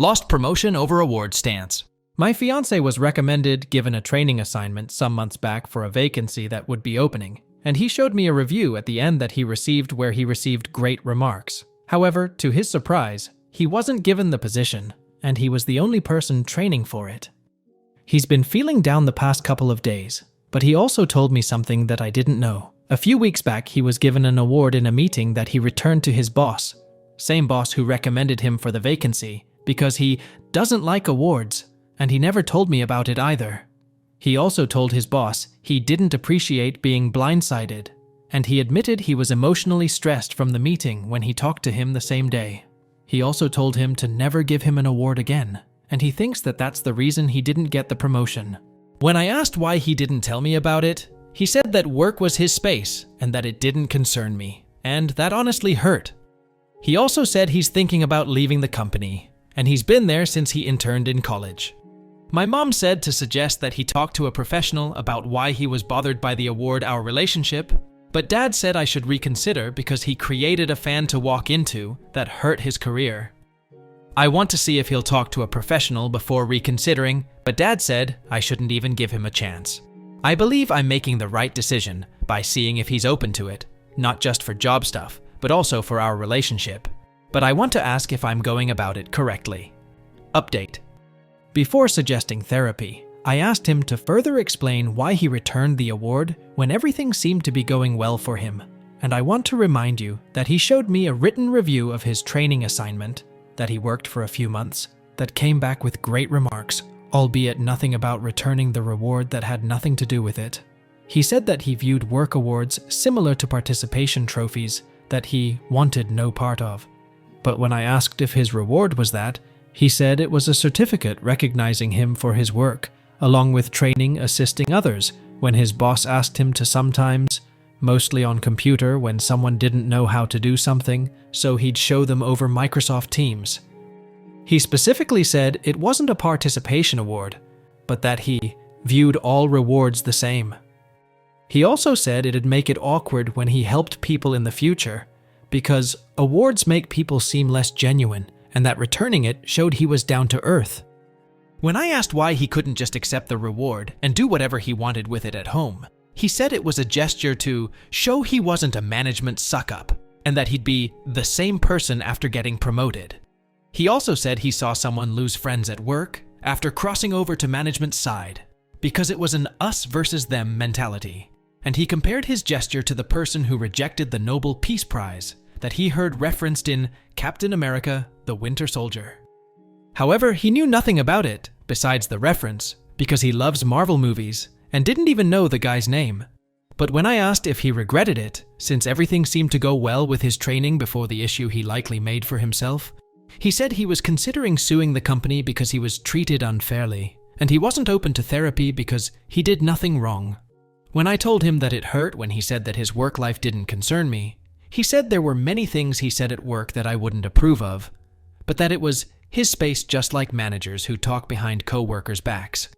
Lost promotion over award stance. My fiance was recommended given a training assignment some months back for a vacancy that would be opening, and he showed me a review at the end that he received where he received great remarks. However, to his surprise, he wasn't given the position, and he was the only person training for it. He's been feeling down the past couple of days, but he also told me something that I didn't know. A few weeks back, he was given an award in a meeting that he returned to his boss, same boss who recommended him for the vacancy, because he doesn't like awards, and he never told me about it either. He also told his boss he didn't appreciate being blindsided, and he admitted he was emotionally stressed from the meeting when he talked to him the same day. He also told him to never give him an award again, and he thinks that that's the reason he didn't get the promotion. When I asked why he didn't tell me about it, he said that work was his space and that it didn't concern me, and that honestly hurt. He also said he's thinking about leaving the company, and he's been there since he interned in college. My mom said to suggest that he talk to a professional about why he was bothered by the award our relationship, but Dad said I should reconsider because he created a fan to walk into that hurt his career. I want to see if he'll talk to a professional before reconsidering, but Dad said I shouldn't even give him a chance. I believe I'm making the right decision by seeing if he's open to it, not just for job stuff, but also for our relationship. But I want to ask if I'm going about it correctly. Update. Before suggesting therapy, I asked him to further explain why he returned the award when everything seemed to be going well for him. And I want to remind you that he showed me a written review of his training assignment that he worked for a few months that came back with great remarks, albeit nothing about returning the reward that had nothing to do with it. He said that he viewed work awards similar to participation trophies that he wanted no part of. But when I asked if his reward was that, he said it was a certificate recognizing him for his work, along with training assisting others when his boss asked him to sometimes, mostly on computer when someone didn't know how to do something, so he'd show them over Microsoft Teams. He specifically said it wasn't a participation award, but that he viewed all rewards the same. He also said it'd make it awkward when he helped people in the future, because awards make people seem less genuine, and that returning it showed he was down to earth. When I asked why he couldn't just accept the reward and do whatever he wanted with it at home, he said it was a gesture to show he wasn't a management suck-up, and that he'd be the same person after getting promoted. He also said he saw someone lose friends at work after crossing over to management's side, because it was an us versus them mentality, and he compared his gesture to the person who rejected the Nobel Peace Prize that he heard referenced in Captain America: The Winter Soldier. However, he knew nothing about it besides the reference because he loves Marvel movies and didn't even know the guy's name. But when I asked if he regretted it, since everything seemed to go well with his training before the issue he likely made for himself, he said he was considering suing the company because he was treated unfairly, and he wasn't open to therapy because he did nothing wrong. When I told him that it hurt when he said that his work life didn't concern me, he said there were many things he said at work that I wouldn't approve of, but that it was his space just like managers who talk behind co-workers' backs.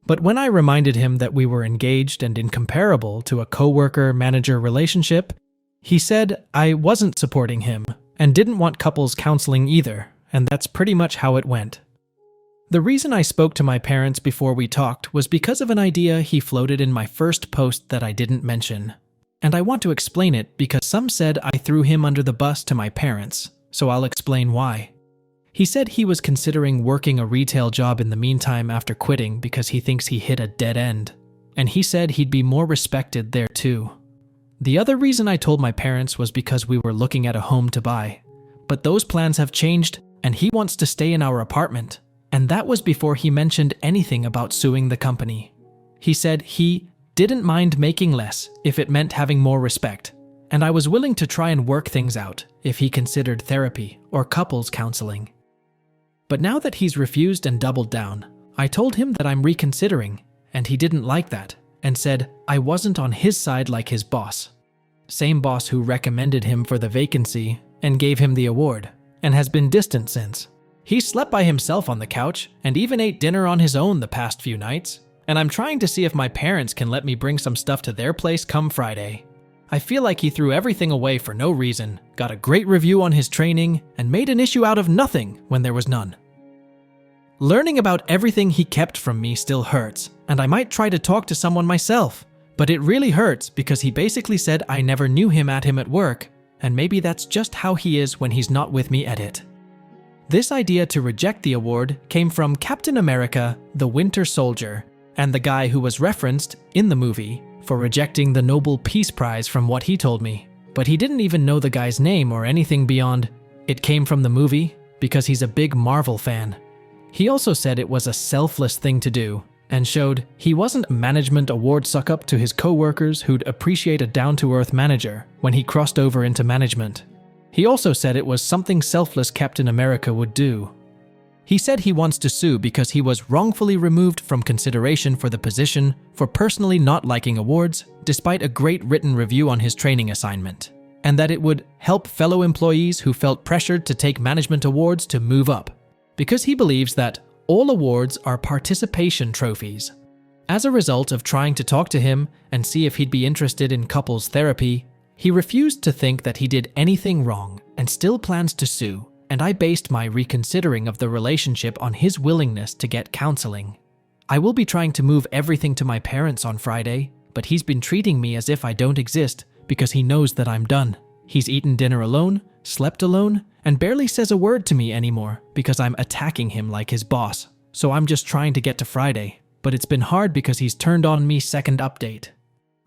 But when I reminded him that we were engaged and incomparable to a co-worker-manager relationship, he said I wasn't supporting him and didn't want couples counseling either, and that's pretty much how it went. The reason I spoke to my parents before we talked was because of an idea he floated in my first post that I didn't mention. And I want to explain it because some said I threw him under the bus to my parents, so I'll explain why. He said he was considering working a retail job in the meantime after quitting because he thinks he hit a dead end, and he said he'd be more respected there too. The other reason I told my parents was because we were looking at a home to buy, but those plans have changed and he wants to stay in our apartment, and that was before he mentioned anything about suing the company. He said he didn't mind making less if it meant having more respect, and I was willing to try and work things out if he considered therapy or couples counseling. But now that he's refused and doubled down, I told him that I'm reconsidering, and he didn't like that, and said I wasn't on his side like his boss. Same boss who recommended him for the vacancy and gave him the award, and has been distant since. He slept by himself on the couch and even ate dinner on his own the past few nights, and I'm trying to see if my parents can let me bring some stuff to their place come Friday. I feel like he threw everything away for no reason, got a great review on his training, and made an issue out of nothing when there was none. Learning about everything he kept from me still hurts, and I might try to talk to someone myself, but it really hurts because he basically said I never knew him at work, and maybe that's just how he is when he's not with me at it. This idea to reject the award came from Captain America, the Winter Soldier, and the guy who was referenced in the movie for rejecting the Nobel Peace Prize from what he told me. But he didn't even know the guy's name or anything beyond, it came from the movie, because he's a big Marvel fan. He also said it was a selfless thing to do, and showed he wasn't a management award suck-up to his co-workers who'd appreciate a down-to-earth manager when he crossed over into management. He also said it was something selfless Captain America would do. He said he wants to sue because he was wrongfully removed from consideration for the position for personally not liking awards, despite a great written review on his training assignment, and that it would help fellow employees who felt pressured to take management awards to move up, because he believes that all awards are participation trophies. As a result of trying to talk to him and see if he'd be interested in couples therapy, he refused to think that he did anything wrong and still plans to sue, and I based my reconsidering of the relationship on his willingness to get counseling. I will be trying to move everything to my parents on Friday, but he's been treating me as if I don't exist because he knows that I'm done. He's eaten dinner alone, slept alone, and barely says a word to me anymore because I'm attacking him like his boss. So I'm just trying to get to Friday, but it's been hard because he's turned on me second update.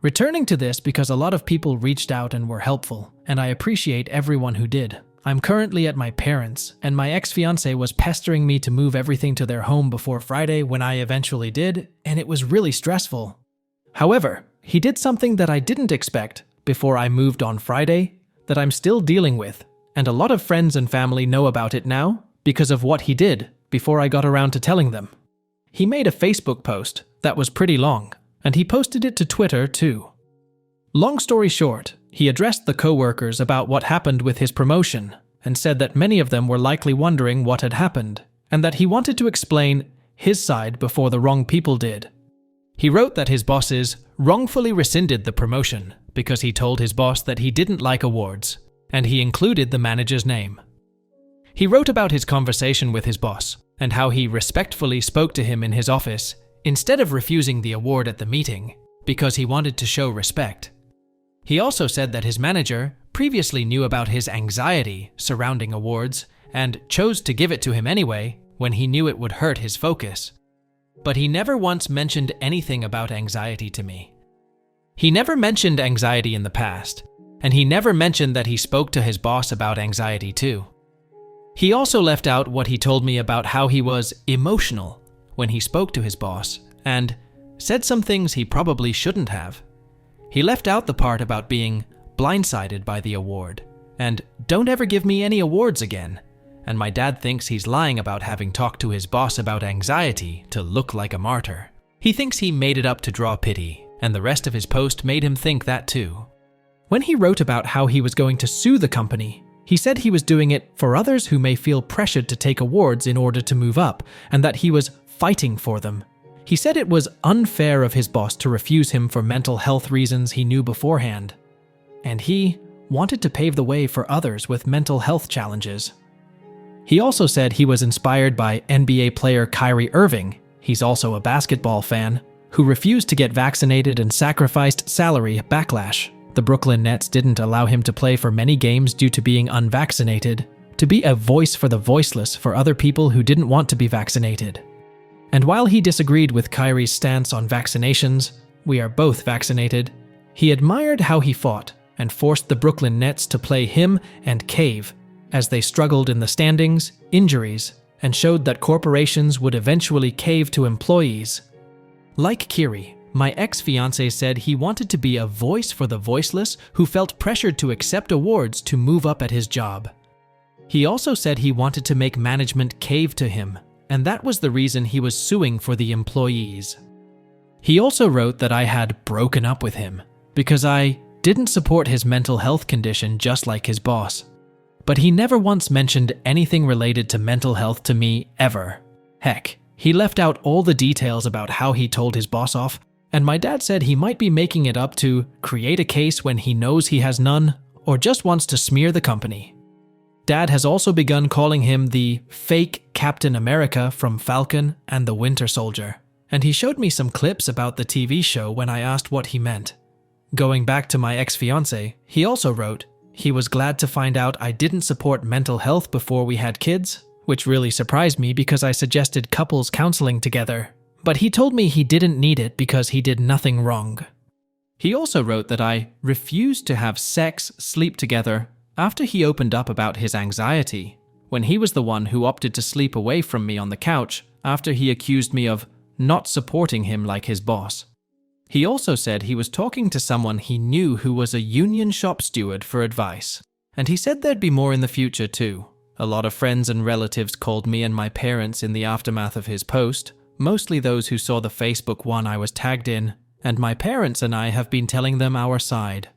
Returning to this because a lot of people reached out and were helpful, and I appreciate everyone who did. I'm currently at my parents', and my ex-fiancé was pestering me to move everything to their home before Friday when I eventually did, and it was really stressful. However, he did something that I didn't expect before I moved on Friday that I'm still dealing with, and a lot of friends and family know about it now because of what he did before I got around to telling them. He made a Facebook post that was pretty long, and he posted it to Twitter too. Long story short, he addressed the co-workers about what happened with his promotion and said that many of them were likely wondering what had happened and that he wanted to explain his side before the wrong people did. He wrote that his bosses wrongfully rescinded the promotion because he told his boss that he didn't like awards, and he included the manager's name. He wrote about his conversation with his boss and how he respectfully spoke to him in his office instead of refusing the award at the meeting because he wanted to show respect. He also said that his manager previously knew about his anxiety surrounding awards and chose to give it to him anyway when he knew it would hurt his focus. But he never once mentioned anything about anxiety to me. He never mentioned anxiety in the past, and he never mentioned that he spoke to his boss about anxiety too. He also left out what he told me about how he was emotional when he spoke to his boss and said some things he probably shouldn't have. He left out the part about being blindsided by the award and don't ever give me any awards again. And my dad thinks he's lying about having talked to his boss about anxiety to look like a martyr. He thinks he made it up to draw pity, and the rest of his post made him think that too. When he wrote about how he was going to sue the company, he said he was doing it for others who may feel pressured to take awards in order to move up, and that he was fighting for them. He said it was unfair of his boss to refuse him for mental health reasons he knew beforehand, and he wanted to pave the way for others with mental health challenges. He also said he was inspired by NBA player Kyrie Irving, he's also a basketball fan, who refused to get vaccinated and sacrificed salary backlash. The Brooklyn Nets didn't allow him to play for many games due to being unvaccinated, to be a voice for the voiceless for other people who didn't want to be vaccinated. And while he disagreed with Kyrie's stance on vaccinations, we are both vaccinated, he admired how he fought and forced the Brooklyn Nets to play him and Cave as they struggled in the standings, injuries, and showed that corporations would eventually cave to employees. Like Kyrie, my ex-fiancé said he wanted to be a voice for the voiceless who felt pressured to accept awards to move up at his job. He also said he wanted to make management cave to him, and that was the reason he was suing for the employees. He also wrote that I had broken up with him because I didn't support his mental health condition just like his boss. But he never once mentioned anything related to mental health to me ever. Heck, he left out all the details about how he told his boss off And my dad said he might be making it up to create a case when he knows he has none, or just wants to smear the company. Dad has also begun calling him the fake Captain America from Falcon and the Winter Soldier, and he showed me some clips about the TV show when I asked what he meant. Going back to my ex-fiancé, he also wrote, he was glad to find out I didn't support mental health before we had kids, which really surprised me because I suggested couples counseling together, but he told me he didn't need it because he did nothing wrong. He also wrote that I refused to have sex, sleep together, after he opened up about his anxiety, when he was the one who opted to sleep away from me on the couch after he accused me of not supporting him like his boss. He also said he was talking to someone he knew who was a union shop steward for advice, and he said there'd be more in the future too. A lot of friends and relatives called me and my parents in the aftermath of his post, mostly those who saw the Facebook one I was tagged in, and my parents and I have been telling them our side.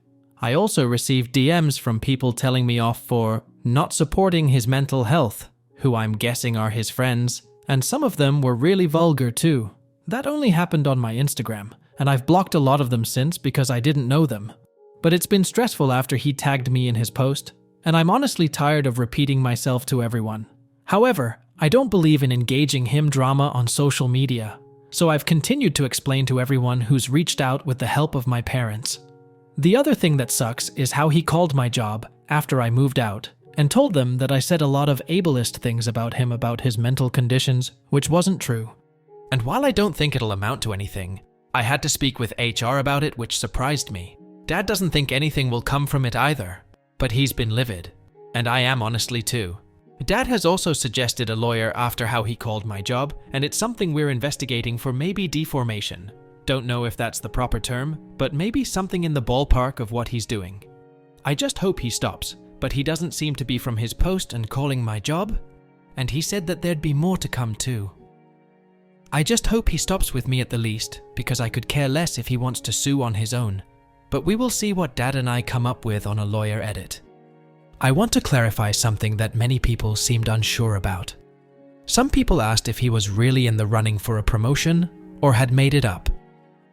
I also received DMs from people telling me off for not supporting his mental health, who I'm guessing are his friends, and some of them were really vulgar too. That only happened on my Instagram, and I've blocked a lot of them since because I didn't know them. But it's been stressful after he tagged me in his post, and I'm honestly tired of repeating myself to everyone. However, I don't believe in engaging him drama on social media, so I've continued to explain to everyone who's reached out with the help of my parents. The other thing that sucks is how he called my job after I moved out and told them that I said a lot of ableist things about him about his mental conditions, which wasn't true. And while I don't think it'll amount to anything, I had to speak with HR about it, which surprised me. Dad doesn't think anything will come from it either, but he's been livid, and I am honestly too. Dad has also suggested a lawyer after how he called my job, and it's something we're investigating for maybe deformation. Don't know if that's the proper term, but maybe something in the ballpark of what he's doing. I just hope he stops, but he doesn't seem to be from his post and calling my job, and he said that there'd be more to come too. I just hope he stops with me at the least, because I could care less if he wants to sue on his own, but we will see what Dad and I come up with on a lawyer edit. I want to clarify something that many people seemed unsure about. Some people asked if he was really in the running for a promotion or had made it up.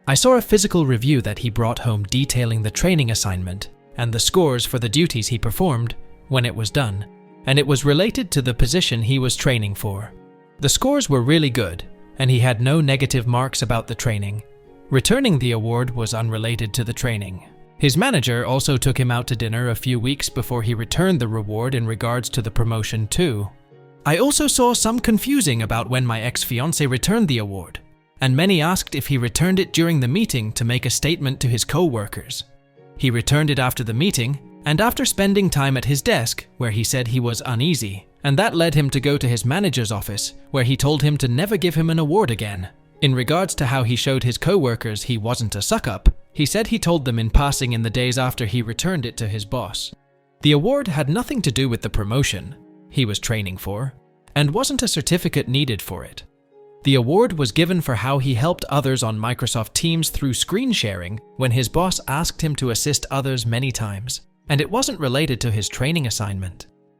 I saw a physical review that he brought home detailing the training assignment and the scores for the duties he performed when it was done, and it was related to the position he was training for. The scores were really good, and he had no negative marks about the training. Returning the award was unrelated to the training. His manager also took him out to dinner a few weeks before he returned the reward in regards to the promotion too. I also saw some confusing about when my ex-fiancé returned the award, and many asked if he returned it during the meeting to make a statement to his co-workers. He returned it after the meeting, and after spending time at his desk, where he said he was uneasy, and that led him to go to his manager's office, where he told him to never give him an award again. In regards to how he showed his co-workers he wasn't a suck-up, he said he told them in passing in the days after he returned it to his boss. The award had nothing to do with the promotion he was training for, and wasn't a certificate needed for it. The award was given for how he helped others on Microsoft Teams through screen sharing when his boss asked him to assist others many times, and it wasn't related to his training assignment.